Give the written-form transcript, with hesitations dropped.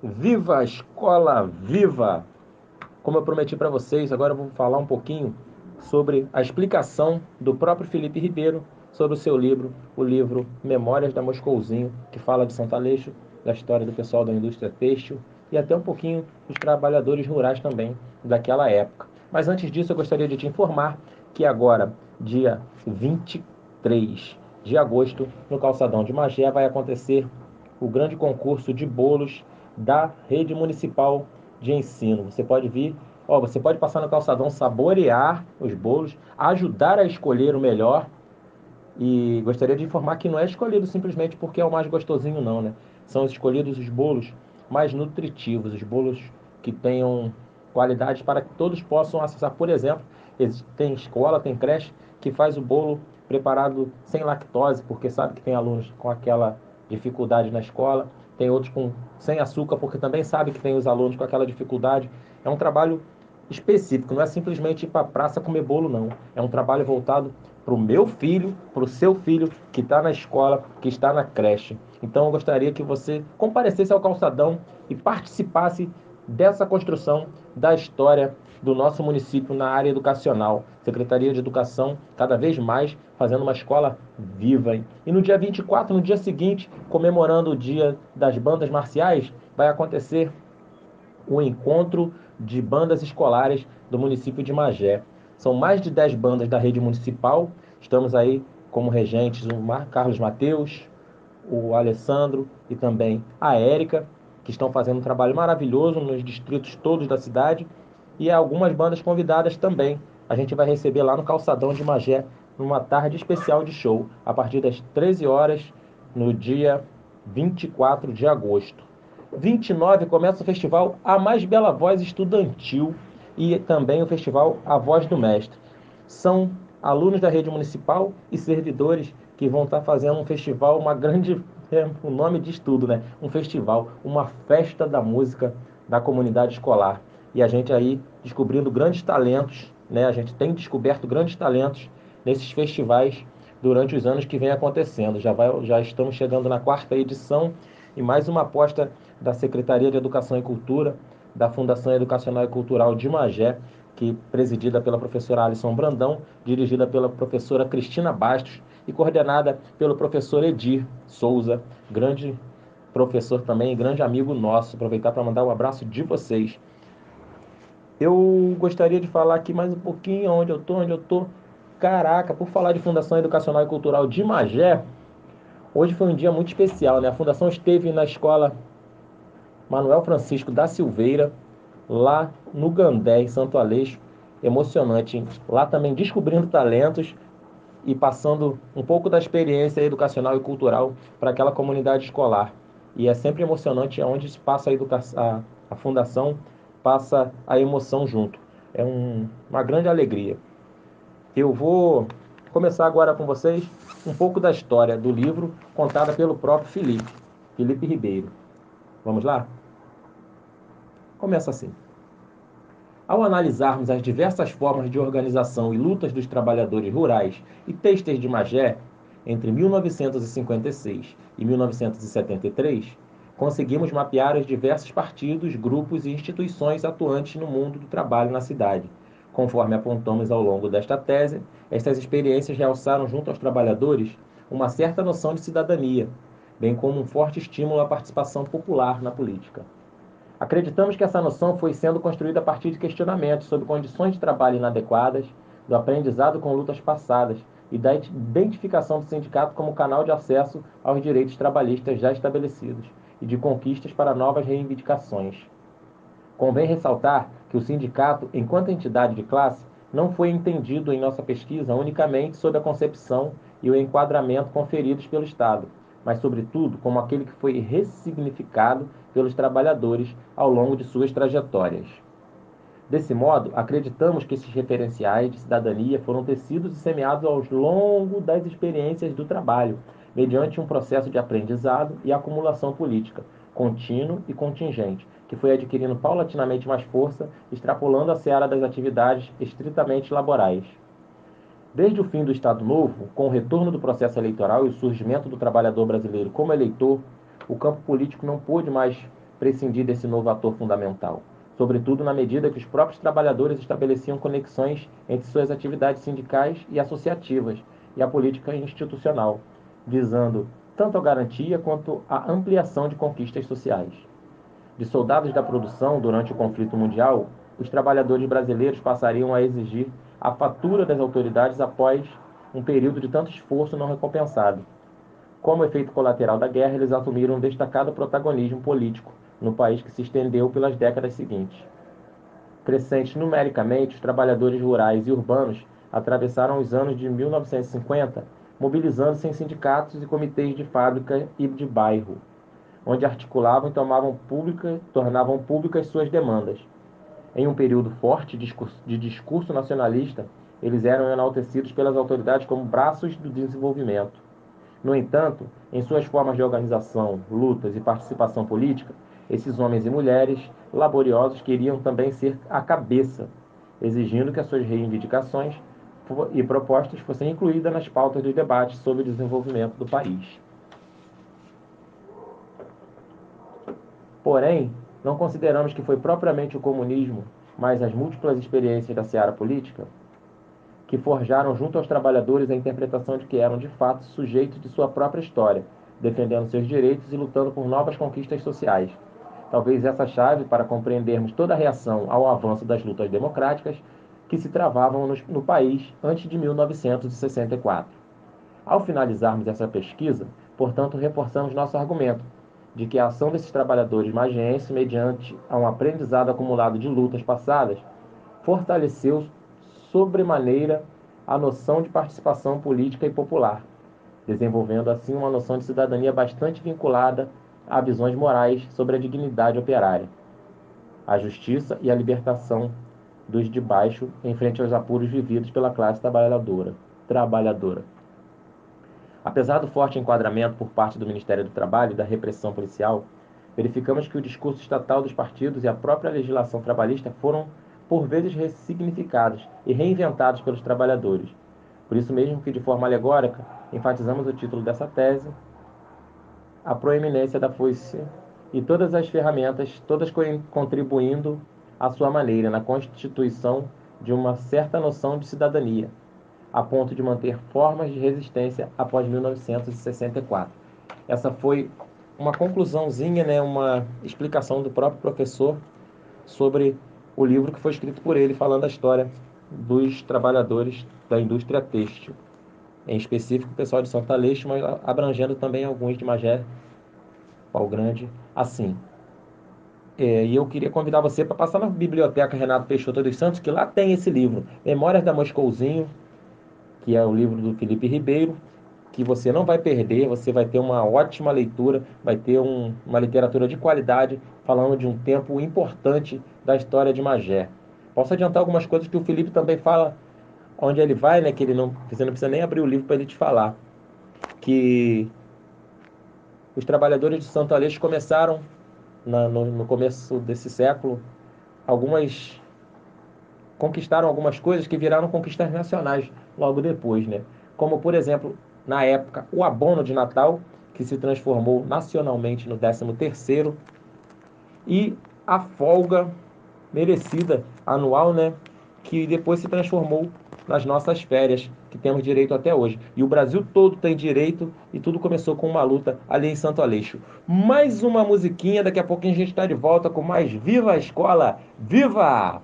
Viva a Escola Viva! Como eu prometi para vocês, agora eu vou falar um pouquinho sobre a explicação do próprio Felipe Ribeiro sobre o seu livro, o livro Memórias da Moscouzinho, que fala de Santo Aleixo, da história do pessoal da indústria têxtil e até um pouquinho dos trabalhadores rurais também daquela época. Mas antes disso, eu gostaria de te informar que agora, dia 23 de agosto, no Calçadão de Magé, vai acontecer o grande concurso de bolos da rede municipal de ensino. Você pode vir, você pode passar no calçadão, saborear os bolos, ajudar a escolher o melhor. E gostaria de informar que não é escolhido simplesmente porque é o mais gostosinho, não, né? São escolhidos os bolos mais nutritivos, os bolos que tenham qualidade para que todos possam acessar. Por exemplo, tem escola, tem creche que faz o bolo preparado sem lactose, porque sabe que tem alunos com aquela dificuldade na escola, tem outros com sem açúcar, porque também sabe que tem os alunos com aquela dificuldade. É um trabalho específico, não é simplesmente ir para a praça comer bolo, não. É um trabalho voltado para o meu filho, para o seu filho que está na escola, que está na creche. Então eu gostaria que você comparecesse ao calçadão e participasse dessa construção da história do nosso município na área educacional. Secretaria de Educação, cada vez mais fazendo uma escola viva. Hein? E no dia 24, no dia seguinte, comemorando o Dia das Bandas Marciais, vai acontecer o encontro de bandas escolares do município de Magé. São mais de 10 bandas da rede municipal. Estamos aí como regentes o Carlos Mateus, o Alessandro e também a Érica, que estão fazendo um trabalho maravilhoso nos distritos todos da cidade. E algumas bandas convidadas também. A gente vai receber lá no Calçadão de Magé, numa tarde especial de show, a partir das 13 horas, no dia 24 de agosto. 29 começa o festival A Mais Bela Voz Estudantil e também o festival A Voz do Mestre. São alunos da rede municipal e servidores que vão estar fazendo um festival, uma grande, o nome diz tudo, né? Um festival, uma festa da música da comunidade escolar. E a gente aí descobrindo grandes talentos, né? A gente tem descoberto grandes talentos nesses festivais durante os anos que vem acontecendo. Já estamos chegando na quarta edição e mais uma aposta da Secretaria de Educação e Cultura, da Fundação Educacional e Cultural de Magé, que presidida pela professora Alisson Brandão, dirigida pela professora Cristina Bastos e coordenada pelo professor Edir Souza, grande professor também, grande amigo nosso. Aproveitar para mandar um abraço de vocês. Eu gostaria de falar aqui mais um pouquinho onde eu tô. Caraca, por falar de Fundação Educacional e Cultural de Magé, hoje foi um dia muito especial, né? A fundação esteve na escola Manuel Francisco da Silveira, lá no Gandé, em Santo Aleixo. Emocionante, hein? Lá também descobrindo talentos e passando um pouco da experiência educacional e cultural para aquela comunidade escolar. E é sempre emocionante onde se passa a fundação, passa a emoção junto. É uma grande alegria. Eu vou começar agora com vocês um pouco da história do livro contada pelo próprio Felipe Ribeiro. Vamos lá? Começa assim. Ao analisarmos as diversas formas de organização e lutas dos trabalhadores rurais e têxteis de Magé, entre 1956 e 1973, conseguimos mapear os diversos partidos, grupos e instituições atuantes no mundo do trabalho na cidade. Conforme apontamos ao longo desta tese, estas experiências realçaram junto aos trabalhadores uma certa noção de cidadania, bem como um forte estímulo à participação popular na política. Acreditamos que essa noção foi sendo construída a partir de questionamentos sobre condições de trabalho inadequadas, do aprendizado com lutas passadas e da identificação do sindicato como canal de acesso aos direitos trabalhistas já estabelecidos e de conquistas para novas reivindicações. Convém ressaltar que o sindicato, enquanto entidade de classe, não foi entendido em nossa pesquisa unicamente sob a concepção e o enquadramento conferidos pelo Estado, mas, sobretudo, como aquele que foi ressignificado pelos trabalhadores ao longo de suas trajetórias. Desse modo, acreditamos que esses referenciais de cidadania foram tecidos e semeados ao longo das experiências do trabalho, mediante um processo de aprendizado e acumulação política, contínuo e contingente, que foi adquirindo paulatinamente mais força, extrapolando a seara das atividades estritamente laborais. Desde o fim do Estado Novo, com o retorno do processo eleitoral e o surgimento do trabalhador brasileiro como eleitor, o campo político não pôde mais prescindir desse novo ator fundamental, sobretudo na medida que os próprios trabalhadores estabeleciam conexões entre suas atividades sindicais e associativas e a política institucional, visando tanto a garantia quanto a ampliação de conquistas sociais. De soldados da produção durante o conflito mundial, os trabalhadores brasileiros passariam a exigir a fatura das autoridades após um período de tanto esforço não recompensado. Como efeito colateral da guerra, eles assumiram um destacado protagonismo político no país que se estendeu pelas décadas seguintes. Crescentes numericamente, os trabalhadores rurais e urbanos atravessaram os anos de 1950, mobilizando-se em sindicatos e comitês de fábrica e de bairro, onde articulavam e tornavam públicas suas demandas. Em um período forte de discurso nacionalista, eles eram enaltecidos pelas autoridades como braços do desenvolvimento. No entanto, em suas formas de organização, lutas e participação política, esses homens e mulheres laboriosos queriam também ser a cabeça, exigindo que as suas reivindicações e propostas fossem incluídas nas pautas dos debates sobre o desenvolvimento do país. Porém, não consideramos que foi propriamente o comunismo, mas as múltiplas experiências da seara política, que forjaram junto aos trabalhadores a interpretação de que eram, de fato, sujeitos de sua própria história, defendendo seus direitos e lutando por novas conquistas sociais. Talvez essa chave para compreendermos toda a reação ao avanço das lutas democráticas que se travavam no país antes de 1964. Ao finalizarmos essa pesquisa, portanto, reforçamos nosso argumento de que a ação desses trabalhadores magienses, mediante um aprendizado acumulado de lutas passadas, fortaleceu sobremaneira a noção de participação política e popular, desenvolvendo assim uma noção de cidadania bastante vinculada a visões morais sobre a dignidade operária, a justiça e a libertação dos de baixo em frente aos apuros vividos pela classe trabalhadora. Apesar do forte enquadramento por parte do Ministério do Trabalho e da repressão policial, verificamos que o discurso estatal dos partidos e a própria legislação trabalhista foram, por vezes, ressignificados e reinventados pelos trabalhadores. Por isso mesmo que, de forma alegórica, enfatizamos o título dessa tese, a proeminência da foice e todas as ferramentas, todas contribuindo à sua maneira na constituição de uma certa noção de cidadania, a ponto de manter formas de resistência após 1964. Essa foi uma conclusãozinha, né, uma explicação do próprio professor sobre o livro que foi escrito por ele, falando a história dos trabalhadores da indústria têxtil. Em específico, o pessoal de Santa Leste, mas abrangendo também alguns de Magé, Pau Grande, assim. E eu queria convidar você para passar na biblioteca Renato Peixoto dos Santos, que lá tem esse livro, Memórias da Moscouzinho, que é o livro do Felipe Ribeiro, que você não vai perder, você vai ter uma ótima leitura, vai ter uma literatura de qualidade, falando de um tempo importante da história de Magé. Posso adiantar algumas coisas que o Felipe também fala, onde ele vai, né, que você não precisa nem abrir o livro para ele te falar, que os trabalhadores de Santo Aleixo começaram, no começo desse século, conquistaram algumas coisas que viraram conquistas nacionais logo depois, né? Como, por exemplo, na época, o abono de Natal, que se transformou nacionalmente no 13º, e a folga merecida anual, né? Que depois se transformou nas nossas férias, que temos direito até hoje. E o Brasil todo tem direito, e tudo começou com uma luta ali em Santo Aleixo. Mais uma musiquinha, daqui a pouquinho a gente está de volta com mais Viva a Escola! Viva!